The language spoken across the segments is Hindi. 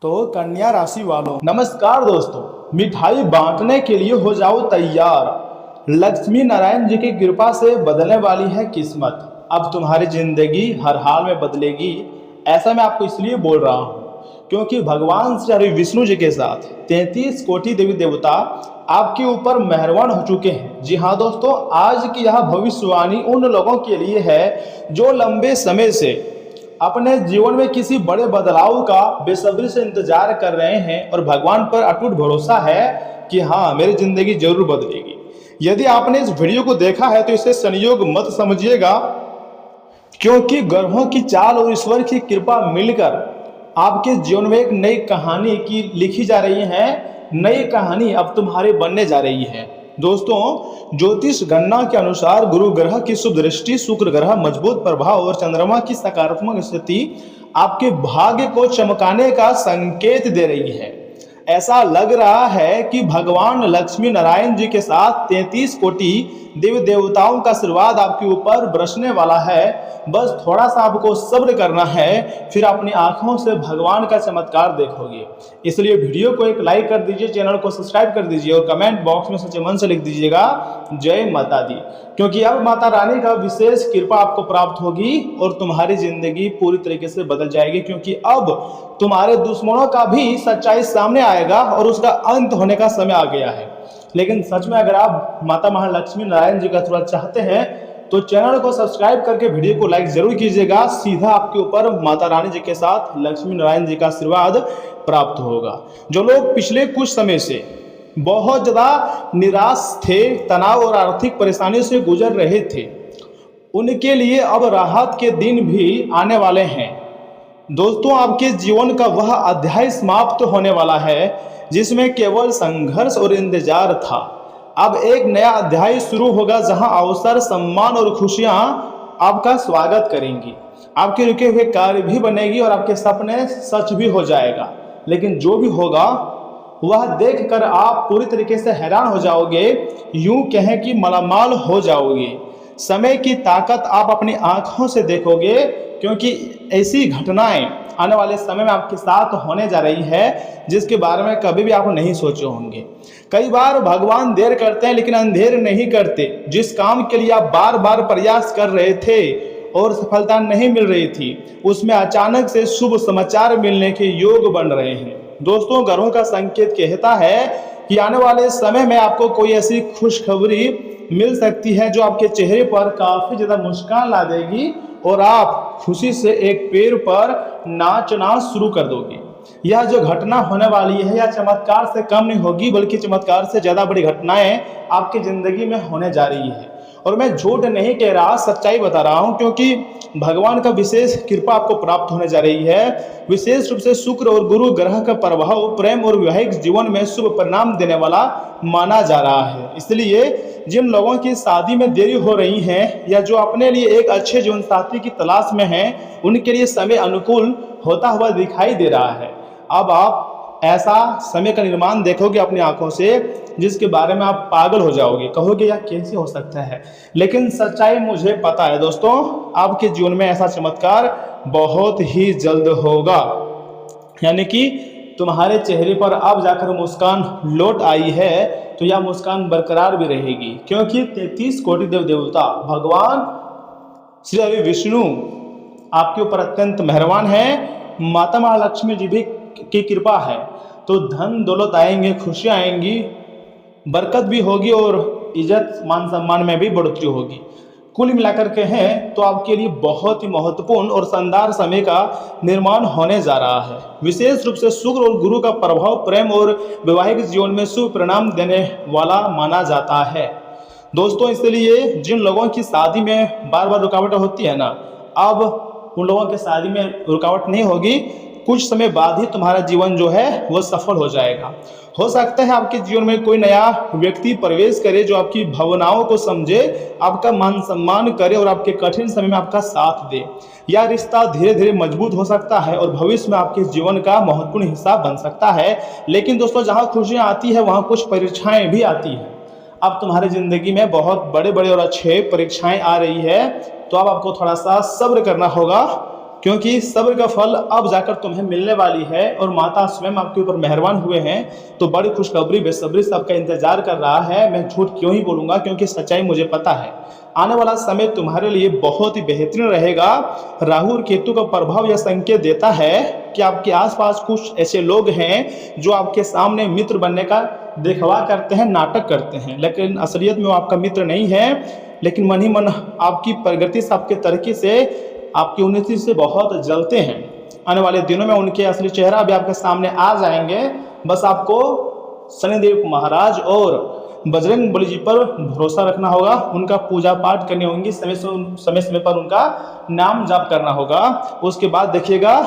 तो कन्या राशि वालों नमस्कार दोस्तों, मिठाई बांटने के लिए हो जाओ तैयार। लक्ष्मी नारायण जी की कृपा से बदलने वाली है किस्मत। अब तुम्हारी जिंदगी हर हाल में बदलेगी। ऐसा मैं आपको इसलिए बोल रहा हूँ क्योंकि भगवान श्री हरि विष्णु जी के साथ 33 कोटि देवी देवता आपके ऊपर मेहरबान हो चुके हैं। जी हाँ दोस्तों, आज की यह भविष्यवाणी उन लोगों के लिए है जो लंबे समय से अपने जीवन में किसी बड़े बदलाव का बेसब्री से इंतजार कर रहे हैं और भगवान पर अटूट भरोसा है कि हाँ, मेरी जिंदगी जरूर बदलेगी। यदि आपने इस वीडियो को देखा है तो इसे संयोग मत समझिएगा, क्योंकि ग्रहों की चाल और ईश्वर की कृपा मिलकर आपके जीवन में एक नई कहानी की लिखी जा रही है। नई कहानी अब तुम्हारी बनने जा रही है। दोस्तों, ज्योतिष गणना के अनुसार गुरु ग्रह की शुभ दृष्टि, शुक्र ग्रह मजबूत प्रभाव और चंद्रमा की सकारात्मक स्थिति आपके भाग्य को चमकाने का संकेत दे रही है। ऐसा लग रहा है कि भगवान लक्ष्मी नारायण जी के साथ 33 कोटि देवी देवताओं का आशीर्वाद आपके ऊपर बरसने वाला है। बस थोड़ा सा आपको सब्र करना है, फिर अपनी आंखों से भगवान का चमत्कार देखोगे। इसलिए वीडियो को एक लाइक कर दीजिए, चैनल को सब्सक्राइब कर दीजिए और कमेंट बॉक्स में सच्चे मन से लिख दीजिएगा जय माता दी, क्योंकि अब माता रानी का विशेष कृपा आपको प्राप्त होगी और तुम्हारी जिंदगी पूरी तरीके से बदल जाएगी। क्योंकि अब तुम्हारे दुश्मनों का भी सच्चाई सामने आएगा और उसका अंत होने का समय आ गया है। लेकिन सच में अगर आप माता महालक्ष्मी नारायण जी का आशीर्वाद चाहते हैं तो चैनल को सब्सक्राइब करके वीडियो को लाइक जरूर कीजिएगा। सीधा आपके ऊपर माता रानी जी के साथ लक्ष्मी नारायण जी का आशीर्वाद प्राप्त होगा। जो लोग पिछले कुछ समय से बहुत ज़्यादा निराश थे, तनाव और आर्थिक परेशानियों से गुजर रहे थे, उनके लिए अब राहत के दिन भी आने वाले हैं। दोस्तों, आपके जीवन का वह अध्याय समाप्त होने वाला है जिसमें केवल संघर्ष और इंतजार था। अब एक नया अध्याय शुरू होगा जहां अवसर, सम्मान और खुशियां आपका स्वागत करेंगी। आपके रुके हुए कार्य भी बनेगी और आपके सपने सच भी हो जाएगा। लेकिन जो भी होगा वह देखकर आप पूरी तरीके से हैरान हो जाओगे, यूं कहें कि मालामाल हो जाओगे। समय की ताकत आप अपनी आंखों से देखोगे, क्योंकि ऐसी घटनाएं आने वाले समय में आपके साथ होने जा रही है जिसके बारे में कभी भी आप नहीं सोचे होंगे। कई बार भगवान देर करते हैं लेकिन अंधेर नहीं करते। जिस काम के लिए आप बार बार प्रयास कर रहे थे और सफलता नहीं मिल रही थी, उसमें अचानक से शुभ समाचार मिलने के योग बन रहे हैं। दोस्तों, ग्रहों का संकेत कहता है कि आने वाले समय में आपको कोई ऐसी खुशखबरी मिल सकती है जो आपके चेहरे पर काफी ज्यादा मुस्कान ला देगी और आप खुशी से एक पैर पर नाचना शुरू कर दोगे। यह जो घटना होने वाली है यह चमत्कार से कम नहीं होगी, बल्कि चमत्कार से ज्यादा बड़ी घटनाएं आपकी जिंदगी में होने जा रही है। और मैं झूठ नहीं कह रहा, सच्चाई बता रहा हूं, क्योंकि भगवान का विशेष कृपा आपको प्राप्त होने जा रही है। विशेष रूप से शुक्र और गुरु ग्रह का प्रभाव प्रेम और वैवाहिक जीवन में शुभ परिणाम देने वाला माना जा रहा है। इसलिए जिन लोगों की शादी में देरी हो रही है या जो अपने लिए एक अच्छे जीवन साथी की तलाश में हैं, उनके लिए समय अनुकूल होता हुआ दिखाई दे रहा है। अब आप ऐसा समय का निर्माण देखोगे अपनी आंखों से जिसके बारे में आप पागल हो जाओगे, कहोगे यह कैसे हो सकता है। लेकिन सच्चाई मुझे पता है दोस्तों, आपके जीवन में ऐसा चमत्कार बहुत ही जल्द होगा। यानी कि तुम्हारे चेहरे पर अब जाकर मुस्कान लौट आई है तो यह मुस्कान बरकरार भी रहेगी, क्योंकि 33 कोटि देव देवता भगवान श्री हरि विष्णु आपके ऊपर अत्यंत मेहरबान है। माता महालक्ष्मी जी भी की कृपा है तो धन दौलत आएंगे, खुशियां आएंगी, बरकत भी होगी और इज्जत मान सम्मान में भी बढ़ोतरी होगी। कुल मिलाकर के हैं तो आपके लिए बहुत ही महत्वपूर्ण और शानदार समय का निर्माण होने जा रहा है। विशेष रूप से शुक्र और गुरु का प्रभाव प्रेम और वैवाहिक जीवन में शुभ परिणाम देने वाला माना जाता है। दोस्तों, इसलिए जिन लोगों की शादी में बार बार रुकावट होती है ना, अब उन लोगों की शादी में रुकावट नहीं होगी। कुछ समय बाद ही तुम्हारा जीवन जो है वो सफल हो जाएगा। हो सकता है आपके जीवन में कोई नया व्यक्ति प्रवेश करे जो आपकी भावनाओं को समझे, आपका मान सम्मान करे और आपके कठिन समय में आपका साथ दे। यह रिश्ता धीरे धीरे मजबूत हो सकता है और भविष्य में आपके जीवन का महत्वपूर्ण हिस्सा बन सकता है। लेकिन दोस्तों, जहाँ खुशियाँ आती है वहाँ कुछ परीक्षाएं भी आती हैं। अब तुम्हारी जिंदगी में बहुत बड़े बड़े और अच्छे परीक्षाएं आ रही है, तो अब आपको थोड़ा सा सब्र करना होगा, क्योंकि सब्र का फल अब जाकर तुम्हें मिलने वाली है और माता स्वयं आपके ऊपर मेहरबान हुए हैं। तो बड़ी खुशखबरी बेसब्री से आपका इंतजार कर रहा है। मैं झूठ क्यों ही बोलूँगा, क्योंकि सच्चाई मुझे पता है। आने वाला समय तुम्हारे लिए बहुत ही बेहतरीन रहेगा। राहु और केतु का प्रभाव यह संकेत देता है कि आपके आसपास कुछ ऐसे लोग हैं जो आपके सामने मित्र बनने का दिखवा करते हैं, नाटक करते हैं, लेकिन असलियत में वो आपका मित्र नहीं है। लेकिन मन ही मन आपकी प्रगति से, आपके तरक्की से, आपकी उन्नति से बहुत जलते हैं। आने वाले दिनों में उनके असली चेहरा भी आपके सामने आ जाएंगे। बस आपको शनिदेव महाराज और बजरंग बली जी पर भरोसा रखना होगा, उनका पूजा पाठ करनी होंगी, समय समय पर उनका नाम जाप करना होगा। उसके बाद देखिएगा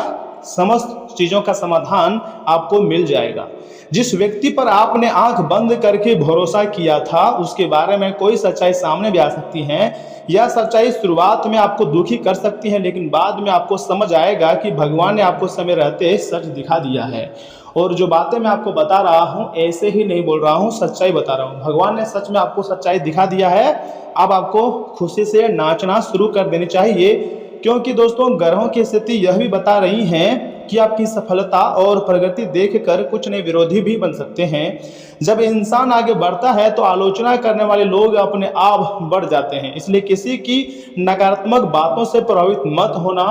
समस्त चीज़ों का समाधान आपको मिल जाएगा। जिस व्यक्ति पर आपने आंख बंद करके भरोसा किया था उसके बारे में कोई सच्चाई सामने भी आ सकती है। यह सच्चाई शुरुआत में आपको दुखी कर सकती है, लेकिन बाद में आपको समझ आएगा कि भगवान ने आपको समय रहते सच दिखा दिया है। और जो बातें मैं आपको बता रहा हूँ ऐसे ही नहीं बोल रहा हूँ, सच्चाई बता रहा हूँ। भगवान ने सच में आपको सच्चाई दिखा दिया है। अब आपको खुशी से नाचना शुरू कर देनी चाहिए, क्योंकि दोस्तों ग्रहों की स्थिति यह भी बता रही हैं कि आपकी सफलता और प्रगति देखकर कुछ नए विरोधी भी बन सकते हैं। जब इंसान आगे बढ़ता है तो आलोचना करने वाले लोग अपने आप बढ़ जाते हैं, इसलिए किसी की नकारात्मक बातों से प्रभावित मत होना।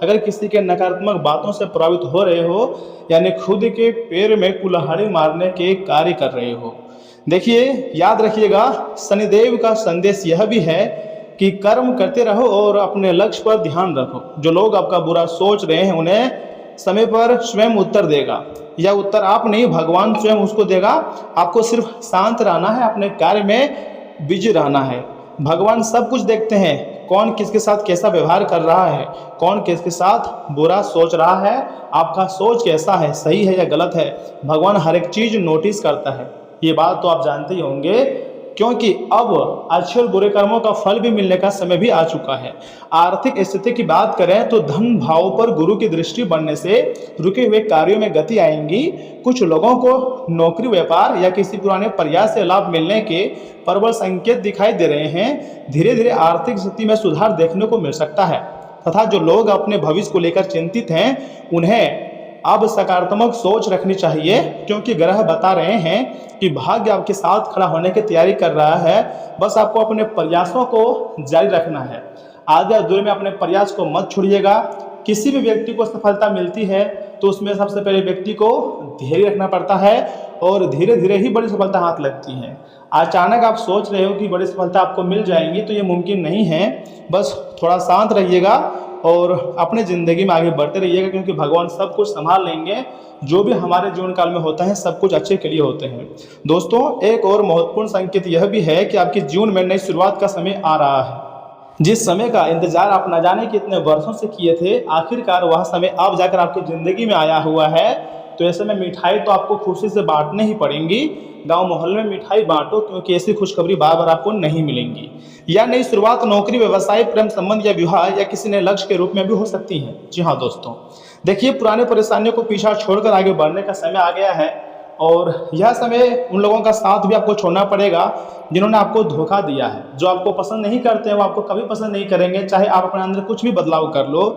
अगर किसी के नकारात्मक बातों से प्रभावित हो रहे हो, यानी खुद के पैर में कुल्हाड़ी मारने के कार्य कर रहे हो, देखिए याद रखिएगा शनिदेव का संदेश यह भी है कि कर्म करते रहो और अपने लक्ष्य पर ध्यान रखो। जो लोग आपका बुरा सोच रहे हैं उन्हें समय पर स्वयं उत्तर देगा। यह उत्तर आप नहीं, भगवान स्वयं उसको देगा। आपको सिर्फ शांत रहना है, अपने कार्य में बिजी रहना है। भगवान सब कुछ देखते हैं, कौन किसके साथ कैसा व्यवहार कर रहा है, कौन किसके साथ बुरा सोच रहा है, आपका सोच कैसा है, सही है या गलत है। भगवान हर एक चीज नोटिस करता है। ये बात तो आप जानते ही होंगे, क्योंकि अब अच्छे और बुरे कर्मों का फल भी मिलने का समय भी आ चुका है। आर्थिक स्थिति की बात करें तो धन भाव पर गुरु की दृष्टि बनने से रुके हुए कार्यों में गति आएंगी। कुछ लोगों को नौकरी, व्यापार या किसी पुराने प्रयास से लाभ मिलने के प्रबल संकेत दिखाई दे रहे हैं। धीरे धीरे आर्थिक स्थिति में सुधार देखने को मिल सकता है, तथा जो लोग अपने भविष्य को लेकर चिंतित हैं उन्हें अब सकारात्मक सोच रखनी चाहिए, क्योंकि ग्रह बता रहे हैं कि भाग्य आपके साथ खड़ा होने की तैयारी कर रहा है। बस आपको अपने प्रयासों को जारी रखना है। आगे अधूरे में अपने प्रयास को मत छोड़िएगा। किसी भी व्यक्ति को सफलता मिलती है तो उसमें सबसे पहले व्यक्ति को धैर्य रखना पड़ता है और धीरे धीरे ही बड़ी सफलता हाथ लगती है। अचानक आप सोच रहे हो कि बड़ी सफलता आपको मिल जाएंगी तो ये मुमकिन नहीं है। बस थोड़ा शांत रहिएगा और अपने ज़िंदगी में आगे बढ़ते रहिएगा, क्योंकि भगवान सब कुछ संभाल लेंगे। जो भी हमारे जीवन काल में होता है सब कुछ अच्छे के लिए होते हैं। दोस्तों एक और महत्वपूर्ण संकेत यह भी है कि आपके जीवन में नई शुरुआत का समय आ रहा है। जिस समय का इंतजार आप न जाने कितने वर्षों से किए थे, आखिरकार वह समय अब जाकर आपकी ज़िंदगी में आया हुआ है। तो ऐसे में मिठाई तो आपको खुशी से बांटने ही पड़ेंगी। गांव मोहल्ले में मिठाई बांटो, क्योंकि ऐसी खुशखबरी बार बार आपको नहीं मिलेंगी। या नई शुरुआत नौकरी, व्यवसाय, प्रेम संबंध या विवाह या किसी नए लक्ष्य के रूप में भी हो सकती है। जी हाँ दोस्तों, देखिए पुराने परेशानियों को पीछा छोड़कर आगे बढ़ने का समय आ गया है। और यह समय उन लोगों का साथ भी आपको छोड़ना पड़ेगा जिन्होंने आपको धोखा दिया है। जो आपको पसंद नहीं करते हैं वो आपको कभी पसंद नहीं करेंगे, चाहे आप अपने अंदर कुछ भी बदलाव कर लो।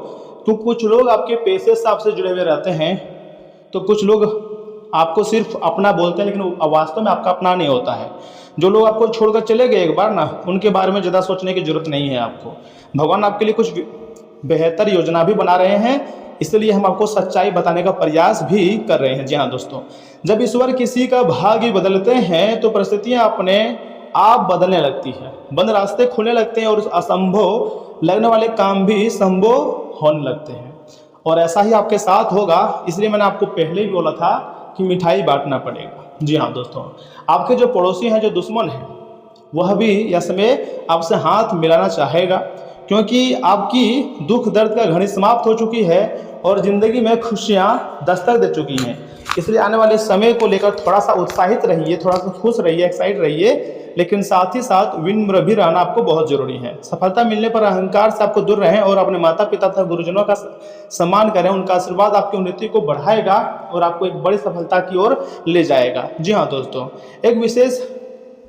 तो कुछ लोग आपके पैसे से आपसे जुड़े हुए रहते हैं, तो कुछ लोग आपको सिर्फ अपना बोलते हैं, लेकिन वास्तव में आपका अपना नहीं होता है। जो लोग आपको छोड़कर चले गए एक बार ना, उनके बारे में ज़्यादा सोचने की जरूरत नहीं है आपको। भगवान आपके लिए कुछ बेहतर योजना भी बना रहे हैं, इसलिए हम आपको सच्चाई बताने का प्रयास भी कर रहे हैं। जी हाँ दोस्तों, जब ईश्वर किसी का भाग्य बदलते हैं तो परिस्थितियाँ अपने आप बदलने लगती है। बंद रास्ते खुलने लगते हैं और असंभव लगने वाले काम भी संभव होने लगते हैं। और ऐसा ही आपके साथ होगा, इसलिए मैंने आपको पहले ही बोला था कि मिठाई बांटना पड़ेगा। जी हाँ दोस्तों, आपके जो पड़ोसी हैं, जो दुश्मन हैं, वह भी यह समय आपसे हाथ मिलाना चाहेगा, क्योंकि आपकी दुख दर्द का घड़ी समाप्त हो चुकी है और ज़िंदगी में खुशियाँ दस्तक दे चुकी हैं। इसलिए आने वाले समय को लेकर थोड़ा सा उत्साहित रहिए, थोड़ा सा खुश रहिए, एक्साइट रहिए, लेकिन साथ ही साथ विनम्र भी रहना आपको बहुत जरूरी है। सफलता मिलने पर अहंकार से आपको दूर रहें और अपने माता पिता तथा गुरुजनों का सम्मान करें। उनका आशीर्वाद आपकी उन्नति को बढ़ाएगा और आपको एक बड़ी सफलता की ओर ले जाएगा। जी हाँ दोस्तों, एक विशेष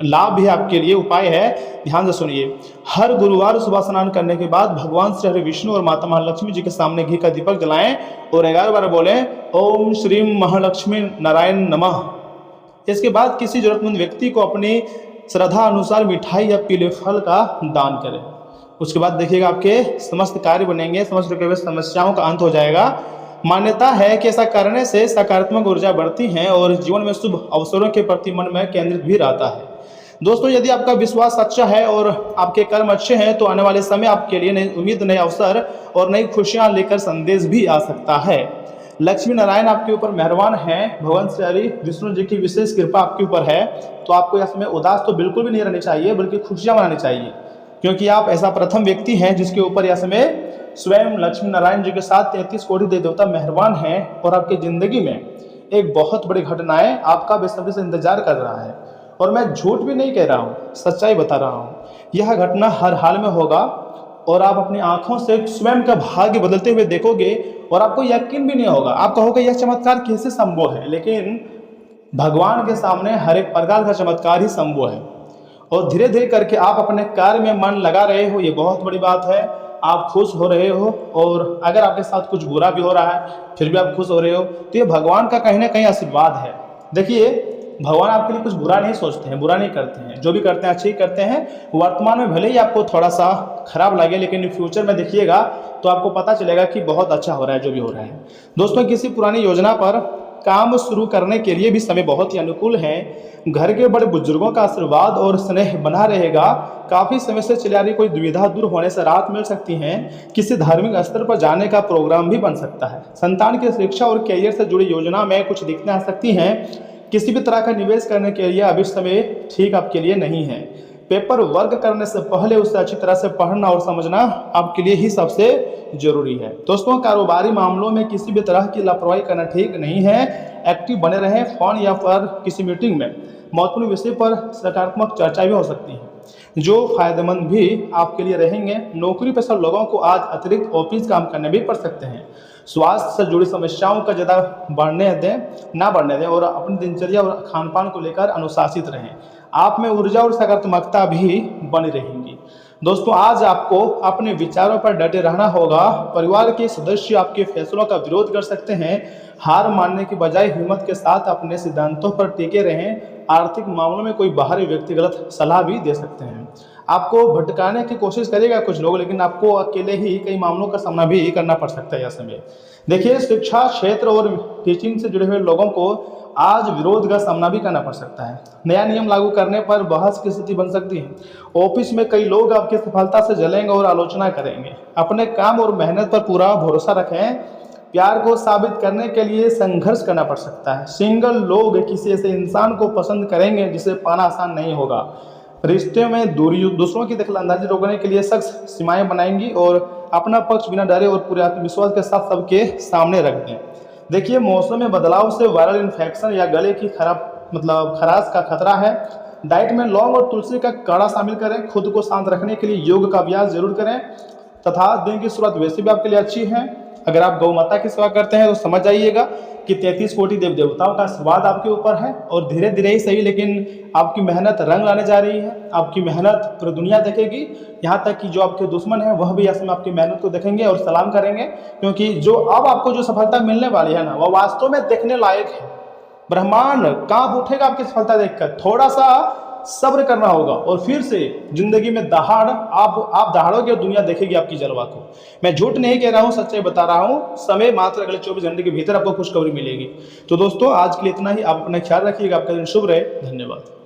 लाभ भी आपके लिए उपाय है, ध्यान से सुनिए। हर गुरुवार सुबह स्नान करने के बाद भगवान श्री हरि विष्णु और माता महालक्ष्मी जी के सामने घी का दीपक जलाएं और 11 बार बोलें ओम श्री महालक्ष्मी नारायण नमः। इसके बाद किसी जरूरतमंद व्यक्ति को अपनी श्रद्धा अनुसार मिठाई या पीले फल का दान करें। उसके बाद देखिएगा आपके समस्त कार्य बनेंगे, समस्त समस्याओं का अंत हो जाएगा। मान्यता है कि ऐसा करने से सकारात्मक ऊर्जा बढ़ती है और जीवन में शुभ अवसरों के प्रति मन में केंद्रित भी रहता है। दोस्तों, यदि आपका विश्वास अच्छा है और आपके कर्म अच्छे हैं तो आने वाले समय आपके लिए नई उम्मीद, नए अवसर और नई खुशियां लेकर संदेश भी आ सकता है। लक्ष्मी नारायण आपके ऊपर मेहरबान हैं, भगवान श्री हरि विष्णु जी की विशेष कृपा आपके ऊपर है। तो आपको यह समय उदास तो बिल्कुल भी नहीं रहनी चाहिए, बल्कि खुशियां मनानी चाहिए, क्योंकि आप ऐसा प्रथम व्यक्ति हैं जिसके ऊपर यह समय स्वयं लक्ष्मी नारायण जी के साथ 33 कोटि देवता मेहरबान हैं और आपकी जिंदगी में एक बहुत बड़ी घटनाएं आपका बेसब्री से इंतजार कर रहा है। और मैं झूठ भी नहीं कह रहा हूँ, सच्चाई बता रहा हूँ। यह घटना हर हाल में होगा और आप अपनी आंखों से स्वयं का भाग्य बदलते हुए देखोगे और आपको यकीन भी नहीं होगा। आप कहोगे यह चमत्कार कैसे संभव है, लेकिन भगवान के सामने हर एक प्रकार का चमत्कार ही संभव है। और धीरे धीरे करके आप अपने कार्य में मन लगा रहे हो, ये बहुत बड़ी बात है। आप खुश हो रहे हो और अगर आपके साथ कुछ बुरा भी हो रहा है फिर भी आप खुश हो रहे हो, तो ये भगवान का कहीं ना कहीं आशीर्वाद है। देखिए, भगवान आपके लिए कुछ बुरा नहीं सोचते हैं, बुरा नहीं करते हैं, जो भी करते हैं अच्छे ही करते हैं। वर्तमान में भले ही आपको थोड़ा सा खराब लगे, लेकिन फ्यूचर में देखिएगा तो आपको पता चलेगा कि बहुत अच्छा हो रहा है जो भी हो रहा है। दोस्तों, किसी पुरानी योजना पर काम शुरू करने के लिए भी समय बहुत ही अनुकूल है। घर के बड़े बुजुर्गों का आशीर्वाद और स्नेह बना रहेगा। काफ़ी समय से चली आ रही कोई दुविधा दूर होने से राहत मिल सकती है। किसी धार्मिक स्तर पर जाने का प्रोग्राम भी बन सकता है। संतान की शिक्षा और कैरियर से जुड़ी योजना में कुछ दिक्कतें आ सकती हैं। किसी भी तरह का निवेश करने के लिए अभी समय ठीक आपके लिए नहीं है। पेपर वर्क करने से पहले उसे अच्छी तरह से पढ़ना और समझना आपके लिए ही सबसे जरूरी है। दोस्तों, कारोबारी मामलों में किसी भी तरह की लापरवाही करना ठीक नहीं है। एक्टिव बने रहें। फोन या पर किसी मीटिंग में महत्वपूर्ण विषय पर सकारात्मक चर्चा भी हो सकती है जो फायदेमंद भी आपके लिए रहेंगे। नौकरी पेशा लोगों को आज अतिरिक्त ऑफिस काम करने भी पड़ सकते हैं। स्वास्थ्य से जुड़ी समस्याओं का ज़्यादा ना बढ़ने दें और अपनी दिनचर्या और खान पान को लेकर अनुशासित रहें। आप में ऊर्जा और सकारात्मकता भी बनी रहेंगी। दोस्तों, आज आपको अपने विचारों पर डटे रहना होगा। परिवार के सदस्य आपके फैसलों का विरोध कर सकते हैं। हार मानने की बजाय हिम्मत के साथ अपने सिद्धांतों पर टिके रहें। आर्थिक मामलों में कोई बाहरी व्यक्ति गलत सलाह भी दे सकते हैं। आपको भटकाने की कोशिश करेगा कुछ लोग, लेकिन आपको अकेले ही कई मामलों का सामना भी करना पड़ सकता है यह समय। देखिए, शिक्षा क्षेत्र और टीचिंग से जुड़े हुए लोगों को आज विरोध का सामना भी करना पड़ सकता है। नया नियम लागू करने पर बहस की स्थिति बन सकती है। ऑफिस में कई लोग आपकी सफलता से जलेंगे और आलोचना करेंगे। अपने काम और मेहनत पर पूरा भरोसा रखें। प्यार को साबित करने के लिए संघर्ष करना पड़ सकता है। सिंगल लोग किसी ऐसे इंसान को पसंद करेंगे जिसे पाना आसान नहीं होगा। रिश्ते में दूरी, दूसरों की दखलंदाजी रोकने के लिए सख्त सीमाएं बनाएंगी और अपना पक्ष बिना डरे और पूरे आत्मविश्वास के साथ सबके सामने रख दें। देखिए, मौसम में बदलाव से वायरल इन्फेक्शन या गले की खराश का खतरा है। डाइट में लौंग और तुलसी का काढ़ा शामिल करें। खुद को शांत रखने के लिए योग का अभ्यास जरूर करें तथा दिन की शुरुआत वैसे भी आपके लिए अच्छी है। अगर आप गौ माता की सेवा करते हैं तो समझ जाइएगा कि 33 कोटि देव देवताओं का आशीर्वाद आपके ऊपर है और धीरे धीरे ही सही, लेकिन आपकी मेहनत रंग लाने जा रही है। आपकी मेहनत पूरी दुनिया देखेगी, यहाँ तक कि जो आपके दुश्मन हैं वह भी ऐसे में आपकी मेहनत को देखेंगे और सलाम करेंगे, क्योंकि जो अब आपको जो सफलता मिलने वाली है ना, वह वास्तव में देखने लायक है। ब्रह्मांड कांप उठेगा आपकी सफलता देखकर। थोड़ा सा सब्र करना होगा और फिर से जिंदगी में आप दहाड़ोगे और दुनिया देखेगी आपकी जलवा को। मैं झूठ नहीं कह रहा हूँ, सच्चाई बता रहा हूँ। समय मात्र अगले 24 घंटे के भीतर आपको खुशखबरी मिलेगी। तो दोस्तों, आज के लिए इतना ही। आप अपना ख्याल रखिएगा। आपका दिन शुभ रहे। धन्यवाद।